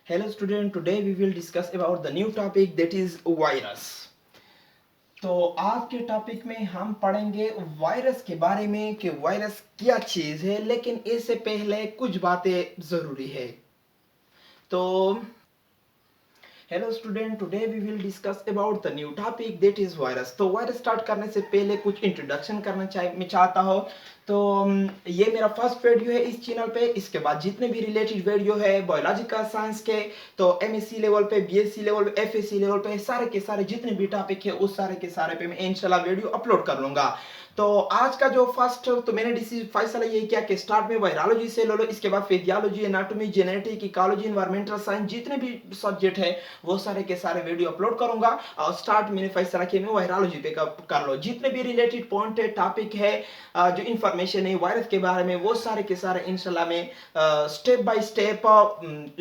Hello student, today we will discuss about the new topic that is virus. तो आज के topic में हम पढ़ेंगे वायरस के बारे में कि वायरस क्या चीज है, लेकिन इससे पहले कुछ बातें जरूरी है। तो hello student, today we will discuss about the new topic that is virus. तो वायरस स्टार्ट करने से पहले कुछ इंट्रोडक्शन करना मैं चाहता हूँ। तो ये मेरा फर्स्ट वीडियो है इस चैनल पे। इसके बाद जितने भी रिलेटेड वीडियो है बायोलॉजिकल साइंस के, तो एमएससी लेवल पे, बीएससी लेवल पे, एफएससी लेवल पे, सारे के सारे जितने भी टॉपिक है उस सारे के सारे पे मैं इंशाल्लाह वीडियो अपलोड कर लूंगा। तो आज का जो फर्स्ट, तो मैंने डिसीजन फैसला ये किया कि स्टार्ट में वायरोलॉजी से ले लो, इसके बाद physiology, anatomy, genetic, ecology, environmental science, जितने भी सब्जेक्ट है वो सारे के सारे वीडियो अपलोड करूंगा। और स्टार्ट मैंने फैसला किया मैं वायरोलॉजी पे कर लो। जितने भी रिलेटेड पॉइंट है, टॉपिक है, जो इंफॉर्मेशन है वायरस के बारे में, वो सारे के सारे इंशाल्लाह में step by step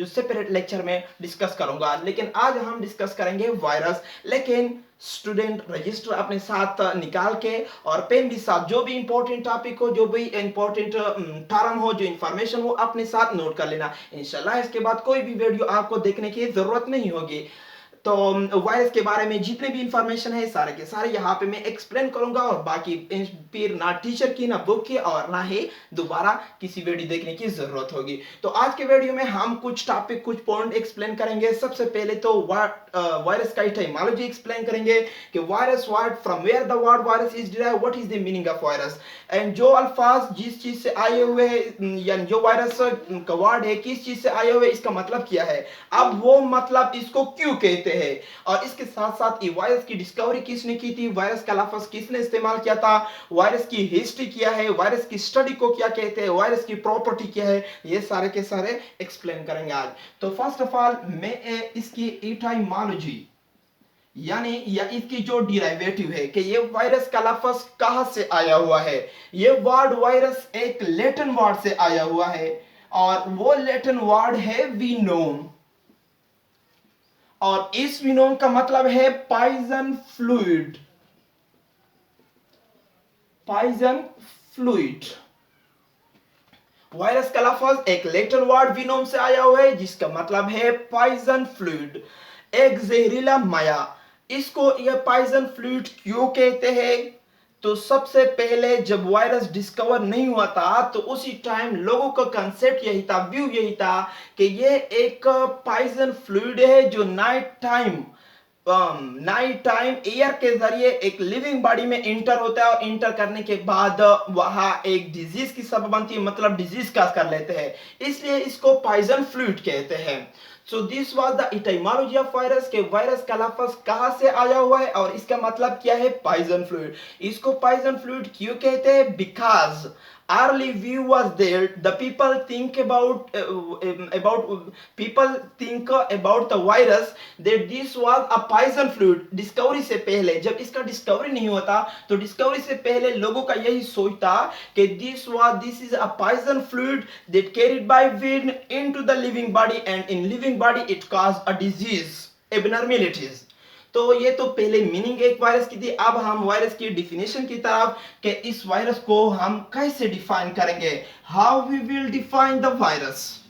separate lecture में डिस्कस करूंगा। लेकिन आज हम डिस्कस करेंगे वायरस। लेकिन स्टूडेंट रजिस्टर अपने साथ निकाल के और पेन भी साथ, जो भी इंपॉर्टेंट टॉपिक हो, जो भी इंपॉर्टेंट टर्म हो, जो इंफॉर्मेशन हो, अपने साथ नोट कर लेना। इंशाल्लाह इसके बाद कोई भी वीडियो आपको देखने की जरूरत नहीं होगी। तो वायरस के बारे में जितने भी इंफॉर्मेशन है सारे के सारे यहाँ पे मैं एक्सप्लेन करूंगा। और बाकी फिर ना टीचर की, ना बुक की, और ना ही दोबारा किसी वीडियो देखने की जरूरत होगी। तो आज के वीडियो में हम कुछ टॉपिक, कुछ पॉइंट एक्सप्लेन करेंगे। सबसे पहले तो वायरस का इटाइमोलॉजी एक्सप्लेन करेंगे कि virus word, from where the word virus is derived, what is the meaning of virus, and जो अल्फाज जिस चीज से आए हुए हैं, यानी जो वायरस का वर्ड है किस चीज से आए हुए, इसका मतलब क्या है, अब वो मतलब इसको क्यों कहते हैं, और इसके साथ साथ ये वायरस की डिस्कवरी किसने की थी, वायरस का लफ्ज किसने इस्तेमाल किया था, वायरस की हिस्ट्री क्या है, वायरस की स्टडी को क्या कहते हैं, वायरस की प्रॉपर्टी क्या है, ये सारे के सारे एक्सप्लेन करेंगे आज। तो फर्स्ट ऑफ ऑल मैं इसकी एटाइमोलॉजी यानी या इसकी जो डिराइवेटिव है कि ये वायरस का लफ्ज कहां से आया हुआ है। ये वर्ड वायरस एक लैटिन वर्ड से आया हुआ है, और वो लैटिन वर्ड है वीनोम, और इस वीनोम का मतलब है poison fluid. Poison fluid, virus का लफ्ज एक लैटिन वर्ड वीनोम से आया हुआ है जिसका मतलब है पॉइजन फ्लूइड, एक जहरीला माया। इसको ये पॉइजन फ्लूइड क्यों कहते हैं? तो सबसे पहले जब वायरस डिस्कवर नहीं हुआ था तो उसी टाइम लोगों का कंसेप्ट यही था, व्यू यही था कि ये एक पॉइजन फ्लूइड है जो नाइट टाइम एयर के जरिए एक लिविंग बॉडी में इंटर होता है, और इंटर करने के बाद वहां एक डिजीज की सबब बनती है, मतलब डिजीज काज कर लेते हैं, इसलिए इसको पॉइजन फ्लूइड कहते हैं। So this was the etymology of virus के वायरस का लफ्ज कहां से आया हुआ है और इसका मतलब क्या है, पॉइजन फ्लूइड। इसको पॉइजन फ्लूइड क्यों कहते हैं? Because early view was there, the people think about the virus that this was a poison fluid। Discovery से पहले, जब इसका डिस्कवरी नहीं होता तो डिस्कवरी से पहले लोगों का यही सोच था कि this is a poison fluid that carried by wind into the living body, and in living body it caused a disease, abnormalities। तो ये तो पहले मीनिंग एक वायरस की थी। अब हम वायरस की डिफिनेशन की तरफ कि इस वायरस को हम कैसे डिफाइन करेंगे। How we will define the virus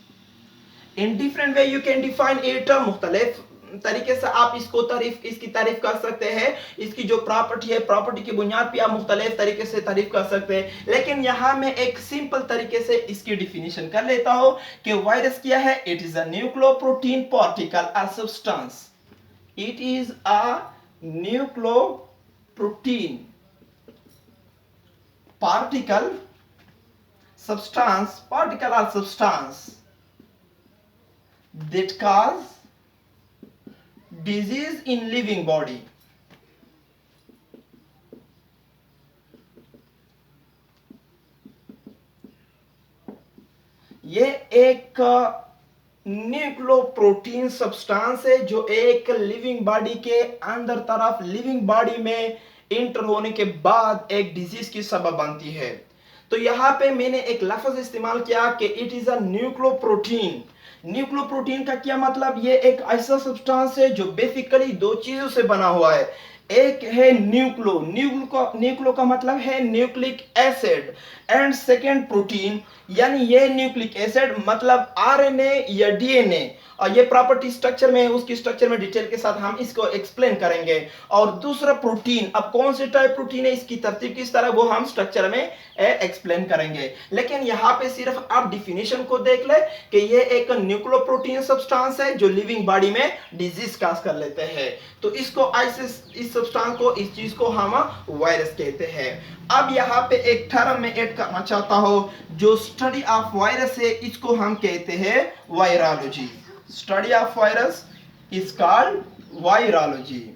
in different way, you can define it. मुख्तलिफ तरीके से आप इसकी तारीफ कर सकते हैं। इसकी जो प्रॉपर्टी है, प्रॉपर्टी की बुनियाद पे आप मुख्तलिफ तरीके से तारीफ कर सकते हैं, लेकिन यहां मैं एक सिंपल तरीके से इसकी डिफिनेशन कर लेता हूं कि वायरस क्या है। It is a nucleoprotein particle और substance. It is a nucleoprotein particle or substance that cause disease in living body। ये एक न्यूक्लियोप्रोटीन सब्सटेंस है जो एक लिविंग बॉडी के अंदर तरफ, लिविंग बॉडी में इंटर होने के बाद एक डिजीज की सबब बनती है। तो यहां पे मैंने एक लफ्ज इस्तेमाल किया कि it is a nucleoprotein. Nucleoprotein का क्या मतलब? ये एक ऐसा सब्सटेंस है जो बेसिकली दो चीजों से बना हुआ है। एक है न्यूक्लो का मतलब है nucleic acid, and second protein, यानी ये न्यूक्लिक एसिड मतलब आरएनए या डीएनए, और ये प्रॉपर्टी स्ट्रक्चर में, उसकी स्ट्रक्चर में डिटेल के साथ हम इसको एक्सप्लेन करेंगे। और दूसरा प्रोटीन, अब कौन से टाइप प्रोटीन है, इसकी तरतीब किस तरह, वो हम स्ट्रक्चर में एक्सप्लेन करेंगे। लेकिन यहाँ पे सिर्फ आप डिफिनेशन को देख ले कि ये एक न्यूक्लियोप्रोटीन सब्सटेंस है जो लिविंग बॉडी में डिजीज काज कर लेते हैं। तो इसको ऐसे, इस सब्सटेंस को, इस चीज को हम वायरस कहते हैं। अब यहाँ पे एक टर्म में ऐड करना चाहता हूं, जो स्टडी ऑफ वायरस है, इसको हम कहते हैं virology. Study of virus is called virology.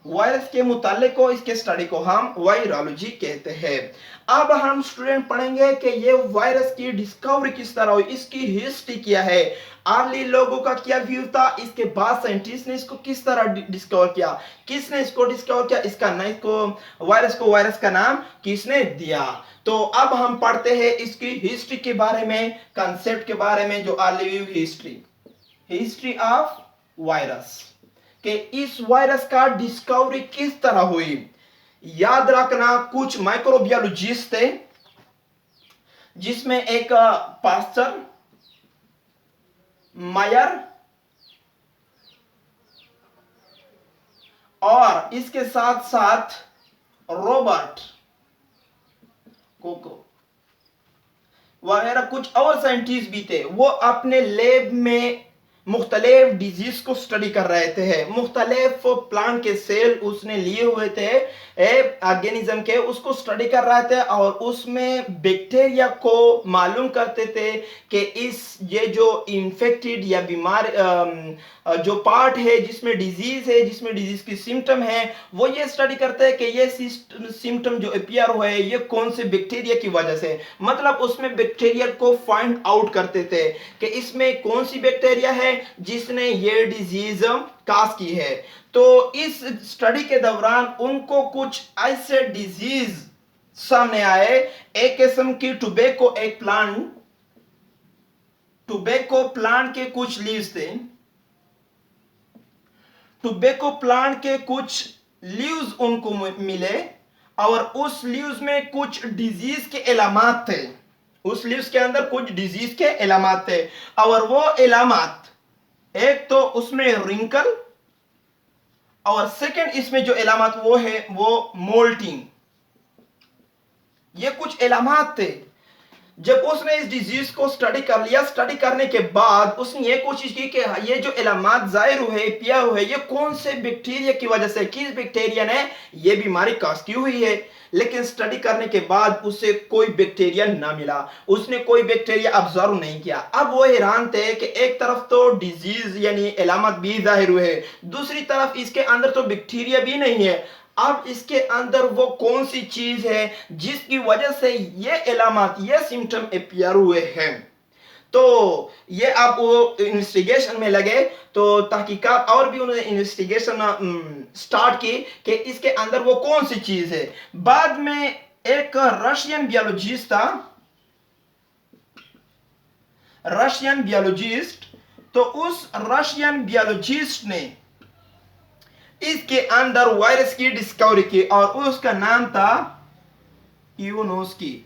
Virus के मुतालिक को, इसके स्टडी को हम वायरोलॉजी कहते हैं। अब हम स्टूडेंट पढ़ेंगे कि ये वायरस की डिस्कवरी किस तरह हुई, इसकी हिस्ट्री क्या है, अर्ली लोगों का क्या व्यू था, इसके बाद साइंटिस्ट ने इसको किस तरह डिस्कवर किया, किसने इसको डिस्कवर किया, इसका नाम को वायरस का नाम किसने दिया। तो अब हम पढ़ते हैं इसकी हिस्ट्री के बारे में, कंसेप्ट के बारे में, जो early view history of virus, कि इस वायरस का डिस्कवरी किस तरह हुई। याद रखना, कुछ माइक्रोबियोलॉजिस्ट थे, जिसमें एक पास्चर, मायर और इसके साथ साथ रॉबर्ट कोको वगैरह कुछ और साइंटिस्ट भी थे। वो अपने लैब में मुख्तलिफ डिजीज को स्टडी कर रहे थे। मुख्तलिफ प्लांट के सेल उसने लिए हुए थे ऑर्गेनिज्म के, उसको स्टडी कर रहे थे और उसमें बैक्टीरिया को मालूम करते थे कि ये जो इन्फेक्टेड या बीमार जो पार्ट है जिसमें डिजीज की सिम्टम है, वो ये स्टडी करते हैं कि ये सिम्टम जो अपीयर हुए ये कौन से बैक्टीरिया की वजह से, मतलब उसमें बैक्टीरिया को फाइंड आउट करते थे कि इसमें कौन सी बैक्टीरिया है जिसने ये डिजीज काज की है। तो इस स्टडी के दौरान उनको कुछ ऐसे डिजीज सामने आए। एक किस्म की टोबैको प्लांट के कुछ लीव्स थे, टोबैको प्लांट के कुछ लीव्स उनको मिले और उस लीव्स में कुछ डिजीज के इलामात थे, उस लीव्स के अंदर कुछ डिजीज के इलामात थे। और वो इलामात, एक तो उसमें रिंकल, और सेकंड इसमें जो इलामात वो है वो मोल्टिंग, ये कुछ इलामात थे। जब उसने इस डिजीज को स्टडी कर लिया, स्टडी करने के बाद उसने ये कोशिश की कि ये जो इलामात जाहिर हुए, पिया हुए, ये कौन से बैक्टीरिया की वजह से, किस बैक्टीरिया ने ये बीमारी काज की हुई है। लेकिन स्टडी करने के बाद उसे कोई बैक्टीरिया ना मिला, उसने कोई बैक्टीरिया ऑब्जर्व नहीं किया। अब वो हैरान थे कि एक तरफ तो डिजीज यानी इलामत भी जाहिर हुए, दूसरी तरफ इसके अंदर तो बैक्टीरिया भी नहीं है। अब इसके अंदर वो कौन सी चीज है जिसकी वजह से ये इलामत, ये सिम्टम अपीयर हुए हैं। तो ये आप वो इन्वेस्टिगेशन में लगे, तो तहकीकात और भी उन्होंने इन्वेस्टिगेशन स्टार्ट की कि इसके अंदर वो कौन सी चीज है। बाद में एक रशियन बियोलॉजिस्ट, तो उस रशियन बियोलॉजिस्ट ने इसके अंदर वायरस की डिस्कवरी की और उसका नाम था इवानोस्की।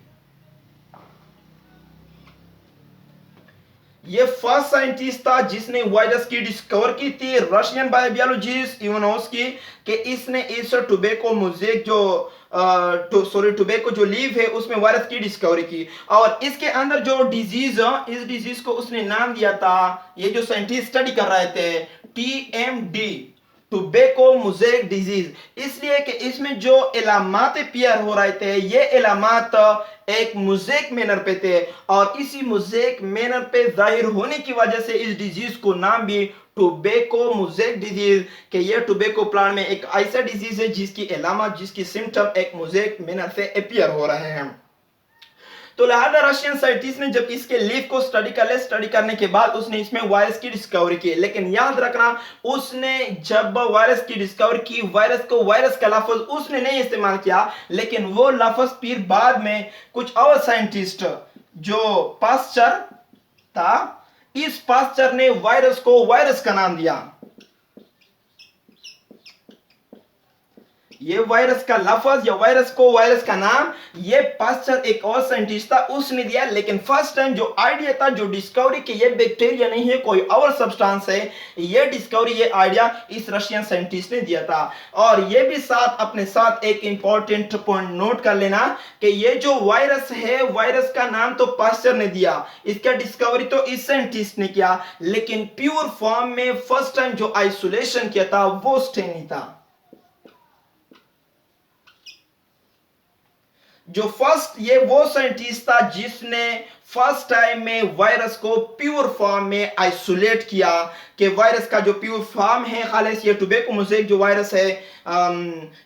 ये फर्स्ट साइंटिस्ट था जिसने वायरस की डिस्कवर की थी, रशियन बायोलॉजिस्ट इवानोस्की, कि इसने इस टोबैको मोज़ेक टोबैको जो लीव है उसमें वायरस की डिस्कवरी की। और इसके अंदर जो डिजीज, इस डिजीज को उसने नाम दिया था, ये जो साइंटिस्ट स्टडी कर रहे थे, TMD, टोबैको मोज़ेक डिजीज, इसलिए कि इसमें जो इलामात पियर हो रहे थे ये इलामात एक मोज़ेक मैनर पे थे, और इसी मोज़ेक मैनर पे जाहिर होने की वजह से इस डिजीज को नाम भी टोबैको मोज़ेक डिजीज, कि ये टोबैको प्लांट में एक ऐसा डिजीज है जिसकी इलामत, जिसकी सिम्टम एक मोज़ेक मैनर से अपीयर हो रहे हैं। तो लिहाजा रशियन साइंटिस्ट ने जब इसके लीफ को स्टडी करने के बाद उसने इसमें वायरस की डिस्कवरी की। लेकिन याद रखना, उसने जब वायरस की डिस्कवरी की, वायरस का लफ्ज उसने नहीं इस्तेमाल किया, लेकिन वो लफ्ज फिर बाद में कुछ और साइंटिस्ट, जो पास्चर था, इस पास्चर ने वायरस को वायरस का नाम दिया। ये वायरस का लफ्ज या वायरस का नाम ये पास्चर एक और साइंटिस्ट था उसने दिया, लेकिन फर्स्ट टाइम जो आइडिया था, जो डिस्कवरी कि ये बैक्टीरिया नहीं है कोई और सब्सटेंस है, ये डिस्कवरी ये आइडिया इस रशियन साइंटिस्ट ने दिया था। और ये भी साथ अपने साथ एक इंपॉर्टेंट पॉइंट नोट कर लेना कि ये जो वायरस है, वायरस का नाम तो पास्चर ने दिया, इसका डिस्कवरी तो इस साइंटिस्ट ने किया, लेकिन प्योर फॉर्म में फर्स्ट टाइम जो आइसोलेशन किया था वो स्टेनी था। जो फर्स्ट ये वो साइंटिस्ट था जिसने फर्स्ट टाइम में वायरस को प्योर फॉर्म में आइसोलेट किया, कि वायरस का जो प्योर फॉर्म है खालिस ये टोबैको मोज़ेक जो वायरस है,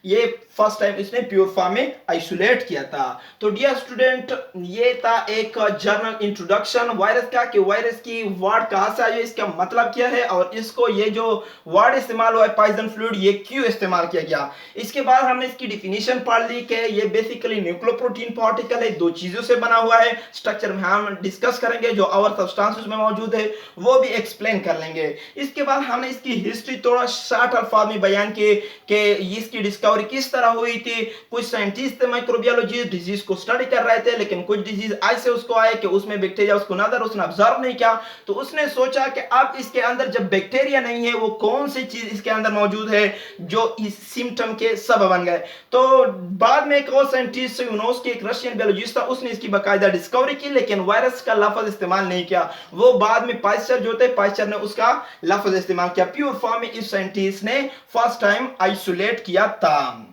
ये फर्स्ट टाइम इसने प्योर फॉर्म में आइसोलेट किया था। तो डियर स्टूडेंट, ये था एक जर्नल इंट्रोडक्शन वायरस का, कि वायरस की वर्ड कहां से आई, इसका मतलब क्या है, और इसको ये जो वर्ड इस्तेमाल हुआ है पॉइजन फ्लूइड, ये क्यों इस्तेमाल किया गया। इसके बाद हमने इसकी डिफिनीशन पढ़ ली कि ये बेसिकली न्यूक्लियोप्रोटीन पार्टिकल है, दो चीजों से बना हुआ है। स्ट्रक्चर में हम डिस्कस करेंगे, जो और सब्सटेंस उसमें मौजूद है वो भी एक्सप्लेन कर लेंगे। इसके बाद हमने इसकी हिस्ट्री थोड़ा शॉर्ट अल्फाज में बयान की कि इसकी डिस्कवरी किस तरह हुई थी। कुछ साइंटिस्ट थे माइक्रोबियोलॉजिस्ट डिजीज को स्टडी कर रहे थे, लेकिन कुछ डिजीज ऐसे उसको आए कि उसमें बैक्टीरिया उसको नजर उसने ऑब्जर्व नहीं किया, तो उसने सोचा कि अब इसके अंदर जब बैक्टीरिया नहीं है, वो कौन सी चीज इसके अंदर मौजूद है जो इस सिम्टम के सबब बन गए। तो बाद में एक और साइंटिस्ट यूनोस्की एक रशियन बायोलॉजिस्ट था, उसने इसकी बाकायदा डिस्कवरी की, लेकिन वायरस का लफ्ज इस्तेमाल नहीं किया। वो बाद में पास्चर जो थे, पास्चर ने उसका लफ्ज इस्तेमाल किया। प्योर फॉर्म में इस साइंटिस्ट ने फर्स्ट टाइम आइसोलेट किया था।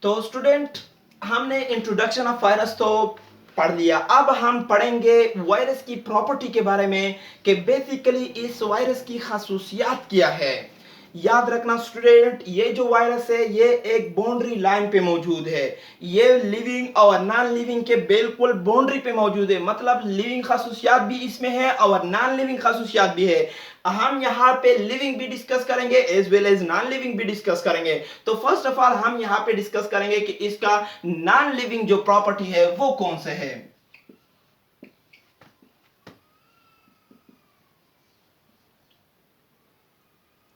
तो स्टूडेंट, हमने इंट्रोडक्शन ऑफ वायरस तो पढ़ लिया, अब हम पढ़ेंगे वायरस की प्रॉपर्टी के बारे में, कि बेसिकली इस वायरस की खासूसियात क्या है। याद रखना स्टूडेंट, ये जो वायरस है ये एक बाउंड्री लाइन पे मौजूद है, ये लिविंग और नॉन लिविंग के बिल्कुल बाउंड्री पे मौजूद है, मतलब लिविंग खासूसियात भी इसमें है और नॉन लिविंग खासूसियात भी है। हम यहाँ पे लिविंग भी डिस्कस करेंगे as well as non living भी डिस्कस करेंगे। तो फर्स्ट ऑफ ऑल हम यहाँ पे डिस्कस करेंगे कि इसका नॉन लिविंग जो प्रॉपर्टी है वो कौन से है।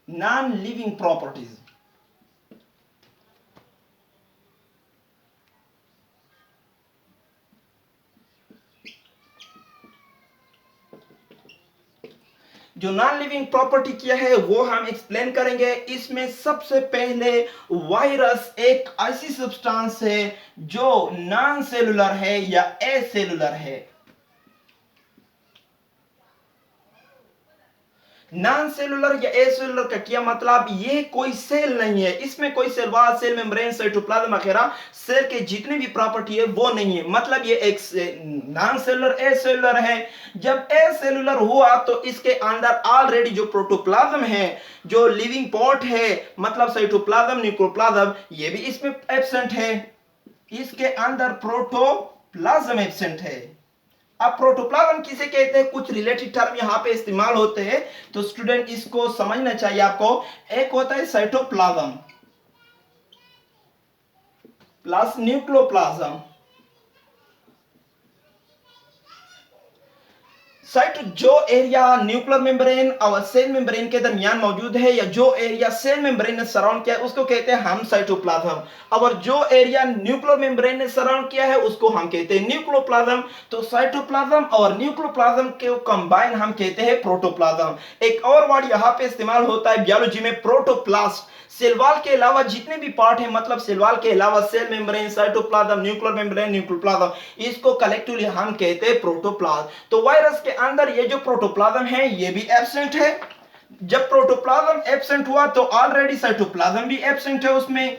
नॉन लिविंग प्रॉपर्टीज, जो नॉन लिविंग प्रॉपर्टी क्या है वो हम एक्सप्लेन करेंगे। इसमें सबसे पहले वायरस एक ऐसी सब्सटेंस है जो नॉन सेलुलर है या एसेलुलर है। नॉन सेलुलर या एसेलुलर का क्या मतलब, ये कोई सेल नहीं है, इसमें कोई cell wall, cell membrane, cytoplasm वगैरह सेल के जितने भी प्रॉपर्टी है वो नहीं है, मतलब ये एक नॉन सेलुलर एसेलुलर है। जब एसेलुलर हुआ तो इसके अंदर ऑलरेडी जो प्रोटोप्लाज्म है, जो लिविंग पार्ट है, मतलब साइटोप्लाज्म, न्यूक्लियोप्लाज्म, ये भी इसमें एब्सेंट है, इसके अंदर प्रोटोप्लाज्म एब्सेंट है। अब प्रोटोप्लाज्म किसे कहते हैं, कुछ रिलेटेड टर्म यहां पे इस्तेमाल होते हैं, तो स्टूडेंट इसको समझना चाहिए आपको। एक होता है साइटोप्लाज्म प्लस न्यूक्लियोप्लाज्म। साइट जो एरिया न्यूक्लियर मेम्ब्रेन और सेल मेम्ब्रेन के दरमियान मौजूद है, या जो एरिया सेल मेम्ब्रेन ने सराउंड किया है, उसको कहते हैं हम साइटोप्लाज्म। और जो एरिया न्यूक्लियर मेम्ब्रेन ने सराउंड किया है उसको हम कहते हैं न्यूक्लियोप्लाज्म। तो साइटोप्लाज्म और न्यूक्लियोप्लाज्म के कंबाइन हम कहते हैं प्रोटोप्लाज्म। एक और वर्ड यहाँ पे इस्तेमाल होता है बायोलॉजी में, प्रोटोप्लास्ट। सेल वॉल के अलावा जितने भी पार्ट हैं, मतलब सेल वॉल के अलावा cell membrane, cytoplasm, nuclear membrane, nucleoplasm, इसको कलेक्टिवली हम कहते हैं प्रोटोप्लाज्म। तो वायरस के अंदर ये जो प्रोटोप्लाज्म है ये भी एब्सेंट है। जब प्रोटोप्लाज्म एब्सेंट हुआ तो ऑलरेडी साइटोप्लाज्म भी एब्सेंट है उसमें।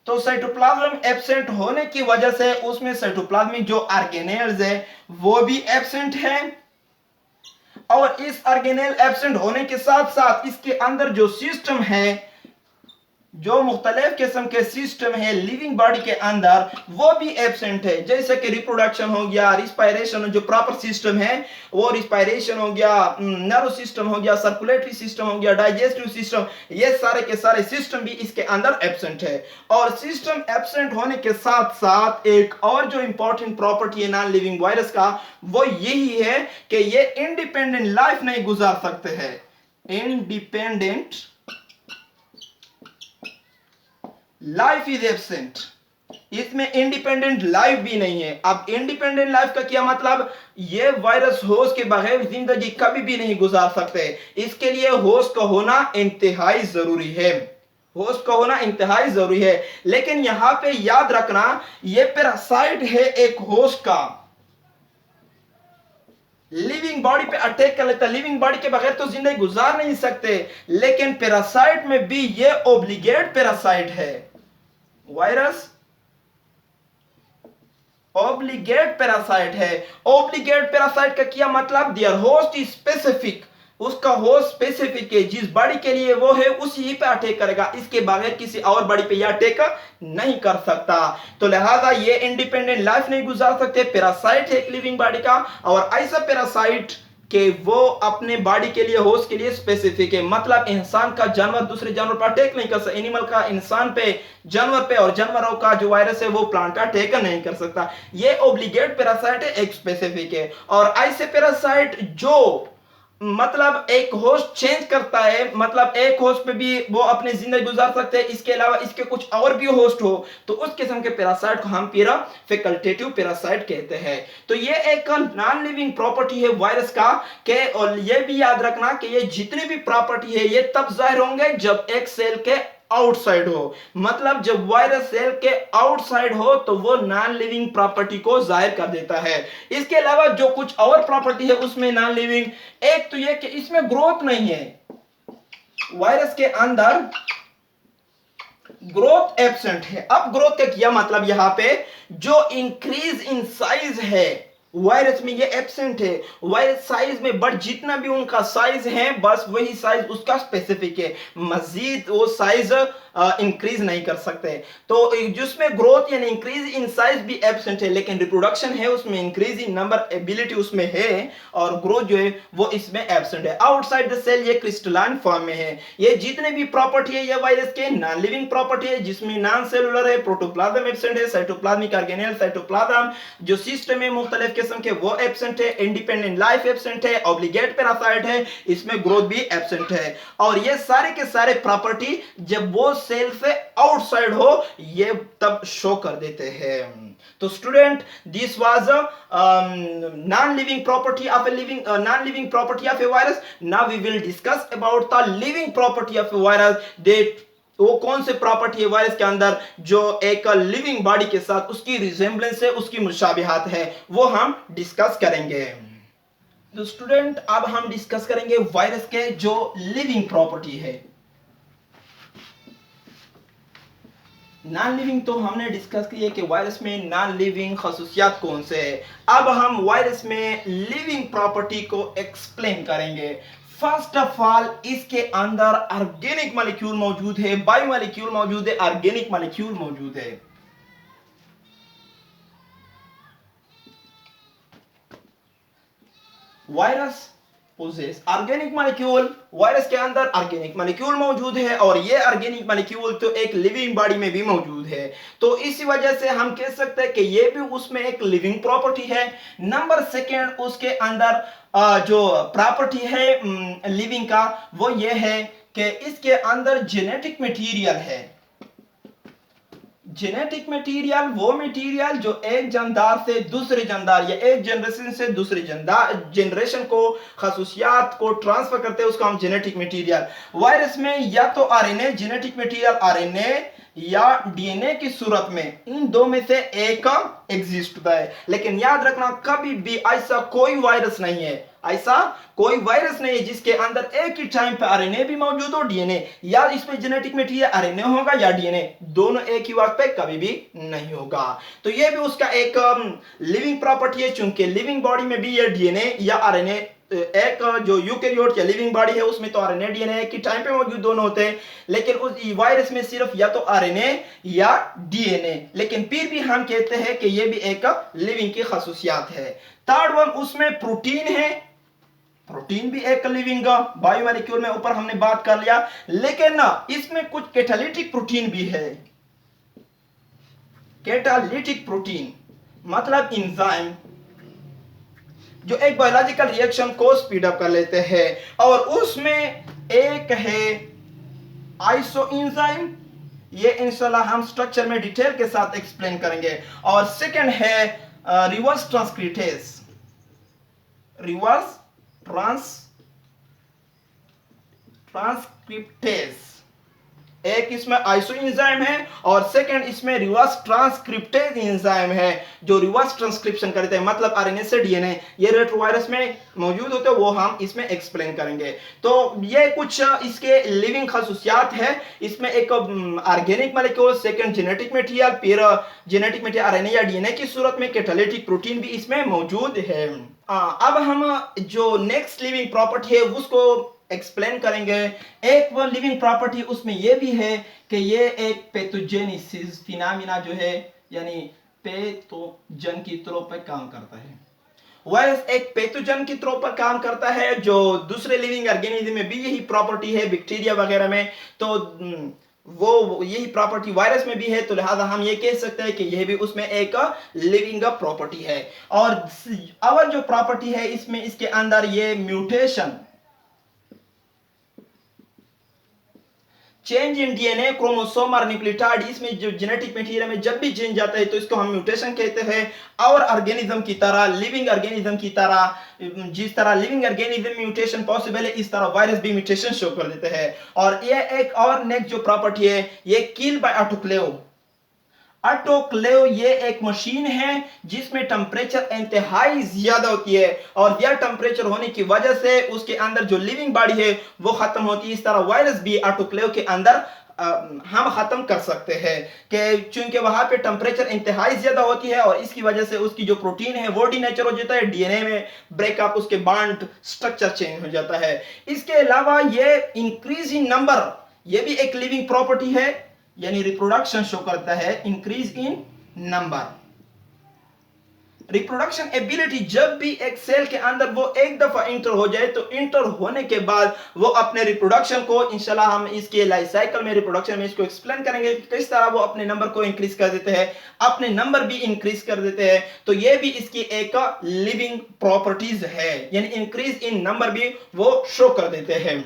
तो साइटोप्लाज्म एब्सेंट होने की वजह से उसमें साइटोप्लाज्मिक जो ऑर्गेनेल्स है वो भी एब्सेंट है। और इस ऑर्गेनेल एब्सेंट होने के साथ साथ इसके अंदर जो सिस्टम है, जो मुख्तलिफ किस्म के सिस्टम है लिविंग बॉडी के अंदर, वो भी एब्सेंट है। जैसे कि रिप्रोडक्शन हो गया, रिस्पायरेशन, जो प्रॉपर सिस्टम है वो रिस्पायरेशन हो गया, नर्व सिस्टम हो गया, सर्कुलेटरी सिस्टम हो गया, डाइजेस्टिव सिस्टम, ये सारे के सारे सिस्टम भी इसके अंदर एब्सेंट है। और सिस्टम एब्सेंट होने के साथ साथ एक और जो इंपॉर्टेंट प्रॉपर्टी है नॉन लिविंग वायरस का, वो यही है कि ये इंडिपेंडेंट लाइफ नहीं गुजार सकते हैं। इंडिपेंडेंट लाइफ इज एब्सेंट, इसमें इंडिपेंडेंट लाइफ भी नहीं है। अब इंडिपेंडेंट लाइफ का क्या मतलब, ये वायरस होस्ट के बगैर जिंदगी कभी भी नहीं गुजार सकते। इसके लिए होस्ट का होना इंतहाई जरूरी है, होस्ट का होना इंतहाई जरूरी है। लेकिन यहां पे याद रखना, ये पैरासाइट है एक होस्ट का, लिविंग बॉडी पे अटैक कर लेता है, लिविंग बॉडी के बगैर तो जिंदगी गुजार नहीं सकते। लेकिन पैरासाइट में भी ये ऑब्लिगेट पैरासाइट है, वायरस ऑब्लिगेट पैरासाइट है। ऑब्लिगेट पैरासाइट का क्या मतलब, दियर होस्ट इज स्पेसिफिक, उसका होस्ट स्पेसिफिक है, जिस बॉडी के लिए वो है उसी पे अटैक करेगा, इसके बगैर किसी और बॉडी पे यह अटैक नहीं कर सकता। तो लिहाजा ये इंडिपेंडेंट लाइफ नहीं गुजार सकते। पैरासाइट है एक लिविंग बॉडी का, और ऐसा पैरासाइट कि वो अपने बॉडी के लिए, होस्ट के लिए स्पेसिफिक है। मतलब इंसान का जानवर दूसरे जानवर पर अटैक नहीं कर सकता, एनिमल का इंसान पे, जानवर पे, और जानवरों का जो वायरस है वो प्लांट पे अटैक नहीं कर सकता। ये ऑब्लिगेट पैरासाइट है, एक स्पेसिफिक है। और ऐसे पैरासाइट जो मतलब एक होस्ट चेंज करता है, मतलब एक होस्ट पे भी वो अपनी जिंदगी गुजार सकते हैं, इसके अलावा इसके कुछ और भी होस्ट हो, तो उस किस्म के पैरासाइट को हम फैकल्टेटिव पैरासाइट कहते हैं। तो ये एक नॉन लिविंग प्रॉपर्टी है वायरस का के, और ये भी याद रखना कि ये जितनी भी प्रॉपर्टी है ये तब जाहिर होंगे जब एक सेल के आउटसाइड हो। मतलब जब वायरस सेल के आउटसाइड हो तो वो नॉन लिविंग प्रॉपर्टी को जाहिर कर देता है। इसके अलावा जो कुछ और प्रॉपर्टी है उसमें नॉन लिविंग, एक तो ये कि इसमें ग्रोथ नहीं है, वायरस के अंदर ग्रोथ एब्सेंट है। अब ग्रोथ का क्या मतलब, यहां पे जो इंक्रीज इन साइज है वायरस में ये एब्सेंट है। वायरस साइज में बट जितना भी उनका साइज है बस वही साइज उसका स्पेसिफिक है, मजीद वो साइज इंक्रीज नहीं कर सकते। तो जिसमें ग्रोथ यानी इंक्रीज इन साइज भी एब्सेंट है, लेकिन रिप्रोडक्शन है उसमें, इंक्रीज इन नंबर एबिलिटी उसमें है, और ग्रोथ जो है वो इसमें एब्सेंट है। आउटसाइड द सेल ये क्रिस्टलाइन फॉर्म में है। ये जितने भी प्रॉपर्टी है ये वायरस के नॉन लिविंग प्रॉपर्टी है, जिसमें नॉन सेलुलर है, प्रोटोप्लाज्म एब्सेंट है, साइटोप्लाज्मिक ऑर्गेनेल, साइटोप्लाज्म जो सिस्टम है मुख्तलिफ किस्म के वो एब्सेंट है, इंडिपेंडेंट लाइफ एब्सेंट है, ऑब्लिगेट पैरासाइट है, इसमें ग्रोथ भी एब्सेंट है। और ये सारे के सारे प्रॉपर्टी जब वो सेल से आउटसाइड हो ये तब शो कर देते हैं। तो student, this was non-living property of a living non-living property of a virus. Now we will discuss about the living property of a virus. that वो कौन से प्रॉपर्टी है वायरस के अंदर जो एक लिविंग बॉडी के साथ उसकी रिजेम्बलेंस है, उसकी मुशाबिहात है, वो हम डिस्कस करेंगे। तो स्टूडेंट, अब हम डिस्कस करेंगे वायरस के जो लिविंग प्रॉपर्टी है। नॉन लिविंग तो हमने डिस्कस की है कि वायरस में नॉन लिविंग खसूसियात कौन से है। अब हम वायरस में लिविंग प्रॉपर्टी को एक्सप्लेन करेंगे। फर्स्ट ऑफ ऑल इसके अंदर ऑर्गेनिक मॉलिक्यूल मौजूद है, बायो मॉलिक्यूल मौजूद है, ऑर्गेनिक मॉलिक्यूल मौजूद है। Virus possess organic molecule, virus के अंदर ऑर्गेनिक मॉलिक्यूल मौजूद है, और ये ऑर्गेनिक मॉलिक्यूल तो एक लिविंग बॉडी में भी मौजूद है। तो इसी वजह से हम कह सकते हैं कि ये भी उसमें एक लिविंग प्रॉपर्टी है। नंबर सेकेंड, उसके अंदर जो प्रॉपर्टी है लिविंग का वो ये है कि इसके अंदर जेनेटिक मटेरियल है। जेनेटिक मटेरियल वो मटेरियल जो एक जानदार से दूसरे जानदार या एक जनरेशन से दूसरे जनरेशन को खसूसियात को ट्रांसफर करते हैं, उसको हम जेनेटिक मटेरियल। वायरस में या तो आरएनए जेनेटिक मटेरियल आरएनए या डीएनए की सूरत में, इन दो में से एक एग्जिस्ट होता है। लेकिन याद रखना कभी भी ऐसा कोई वायरस नहीं है, ऐसा कोई वायरस नहीं है जिसके अंदर एक ही टाइम पे आरएनए भी मौजूद हो डीएनए, या इसमें जेनेटिक मटेरियल आरएनए होगा या डीएनए, दोनों एक ही वक्त पे कभी भी नहीं होगा। तो ये भी उसका एक लिविंग प्रॉपर्टी है, चूंकि लिविंग बॉडी में भी ये डीएनए या आरएनए, एक जो यूकेरियोट या लिविंग बॉडी है उसमें तो आरएनए डीएनए एक ही टाइम पे मौजूद दोनों होते हैं, लेकिन उस वायरस में सिर्फ या तो आरएनए या डीएनए। लेकिन फिर भी हम कहते हैं कि ये भी एक लिविंग की खसूसियात है। थर्ड वन, उसमें प्रोटीन है। प्रोटीन भी एक लिविंग बायोमोलिक्यूल में ऊपर हमने बात कर लिया, लेकिन ना इसमें कुछ कैटालिटिक प्रोटीन भी है। कैटालिटिक प्रोटीन मतलब एंजाइम जो एक बायोलॉजिकल रिएक्शन को स्पीड अप कर लेते हैं, और उसमें एक है आइसो एंजाइम, ये इंशाल्लाह हम स्ट्रक्चर में डिटेल के साथ एक्सप्लेन करेंगे। और सेकंड है रिवर्स ट्रांसक्रिप्टेज, रिवर्स ट्रांसक्रिप्टेज। एक इसमें आइसो एंजाइम है और सेकंड इसमें रिवर्स ट्रांसक्रिप्टेज एंजाइम है जो रिवर्स ट्रांसक्रिप्शन करते हैं, मतलब आरएनए से डीएनए। ये रेट्रोवायरस में मौजूद होते हैं, वो हम इसमें एक्सप्लेन करेंगे। तो ये कुछ इसके लिविंग खसूसियात है। इसमें एक organic molecule, second genetic material, फिर जेनेटिक मटेरियल आरएनए या डीएनए की सूरत में कैटालिटिक प्रोटीन भी इसमें मौजूद है। अब हम जो नेक्स्ट लिविंग प्रॉपर्टी है उसको एक्सप्लेन करेंगे। एक वो लिविंग प्रॉपर्टी उसमें ये भी है कि ये एक पैथोजेनेसिस फिनोमेना जो है, यानी पैथोजन की तौर पर काम करता है। वायरस एक पैथोजन की तौर पर काम करता है, जो दूसरे लिविंग ऑर्गेनिज्म में भी यही प्रॉपर्टी है, बैक्टीरिया वगैरह में, तो वो यही प्रॉपर्टी वायरस में भी है। तो लिहाजा हम ये कह सकते हैं कि यह भी उसमें एक लिविंग प्रॉपर्टी है। और जो प्रॉपर्टी है इसमें, इसके अंदर ये mutation, change in DNA, chromosome और न्यूक्लियोटाइड, इसमें जो जेनेटिक मटेरियल में जब भी चेंज जाता है तो इसको हम म्यूटेशन कहते हैं। और ऑर्गेनिज्म की तरह, लिविंग ऑर्गेनिज्म की तरह, जिस तरह लिविंग ऑर्गेनिज्म म्यूटेशन पॉसिबल है, इस तरह वायरस भी म्यूटेशन शो कर देते हैं। और ये एक और नेक्स्ट जो प्रॉपर्टी है, ये किल बाय ऑटोक्लेव। ऑटोक्लेव ये एक मशीन है जिसमें टेम्परेचर इंतहाई ज्यादा होती है, और यह टेम्परेचर होने की वजह से उसके अंदर जो लिविंग बॉडी है वो खत्म होती है। इस तरह वायरस भी ऑटोक्लेव के अंदर हम खत्म कर सकते हैं कि चूंकि वहां पे टेम्परेचर इंतहाई ज्यादा होती है और इसकी वजह से उसकी जो प्रोटीन है वो डीनेचर हो जाता है, डीएनए में ब्रेकअप, उसके बॉन्ड स्ट्रक्चर चेंज हो जाता है। इसके अलावा ये इंक्रीज इन नंबर, ये भी एक लिविंग प्रॉपर्टी है, यानी रिप्रोडक्शन शो करता है, increase in number. Reproduction ability, जब भी एक सेल के अंदर वो एक दफा इंटर हो जाए तो इंटर होने के बाद वो अपने रिप्रोडक्शन को, इंशाल्लाह हम इसके लाइफ साइकिल में, रिप्रोडक्शन में इसको एक्सप्लेन करेंगे किस तरह वो अपने नंबर को इंक्रीज कर देते हैं, अपने नंबर भी इंक्रीज कर देते हैं। तो ये भी इसकी एक लिविंग प्रॉपर्टीज है, यानी इंक्रीज इन नंबर भी वो शो कर देते हैं।